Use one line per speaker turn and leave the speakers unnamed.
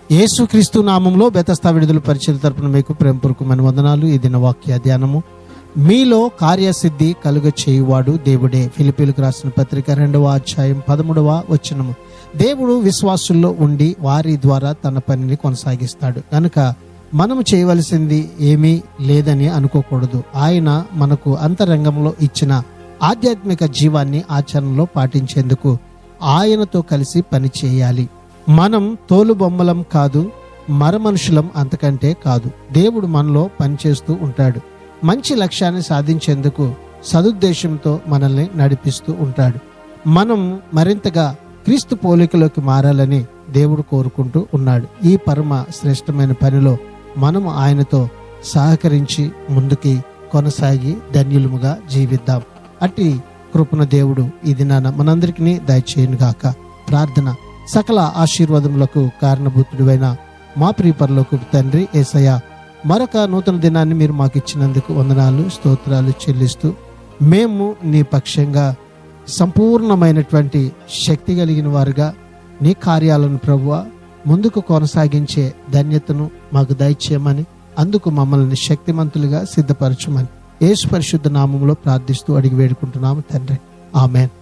యేసుక్రీస్తు నామంలో బెతస్తా విడుదల పరిచర్య తరపున మీకు ప్రేమపూర్వకమైన వందనాలు. ఈ దిన వాక్య ధ్యానము, మీలో కార్యసిద్ధి కలుగ చేయువాడు దేవుడే. ఫిలిప్పీలకు రాసిన పత్రిక 2వ అధ్యాయం 13వ వచనము. దేవుడు విశ్వాసుల్లో ఉండి వారి ద్వారా తన పనిని కొనసాగిస్తాడు. కనుక మనము చేయవలసింది ఏమీ లేదని అనుకోకూడదు. ఆయన మనకు అంతరంగంలో ఇచ్చిన ఆధ్యాత్మిక జీవాన్ని ఆచరణలో పాటించేందుకు ఆయనతో కలిసి పని చేయాలి. మనం తోలుబొమ్మలం కాదు, మరమనుషులం అంతకంటే కాదు. దేవుడు మనలో పనిచేస్తూ ఉంటాడు. మంచి లక్ష్యాన్ని సాధించేందుకు సదుద్దేశంతో మనల్ని నడిపిస్తూ ఉంటాడు. మనం మరింతగా క్రీస్తు పోలికలోకి మారాలని దేవుడు కోరుకుంటూ ఉన్నాడు. ఈ పరమ శ్రేష్టమైన పనిలో మనము ఆయనతో సహకరించి ముందుకి కొనసాగి ధన్యులముగా జీవిద్దాం. అట్టి కృపణ దేవుడు ఈ దినాన మనందరికీ దయచేయును గాక. ప్రార్థన. సకల ఆశీర్వాదములకు కారణభూతుడివైన మా ప్రియ పరలోకపు తండ్రి యేసయ్య, మరొక నూతన దినాన్ని మీరు మాకు ఇచ్చినందుకు వందనాలు, స్తోత్రాలు చెల్లిస్తూ, మేము నీ పక్షంగా సంపూర్ణమైనటువంటి శక్తి కలిగిన వారుగా నీ కార్యాలను ప్రభువా ముందుకు కొనసాగించే ధన్యతను మాకు దయచేయమని, అందుకు మమ్మల్ని శక్తిమంతులుగా సిద్ధపరచమని యేసు పరిశుద్ధ నామములో ప్రార్థిస్తూ అడిగి వేడుకుంటున్నాము తండ్రి. ఆమేన్.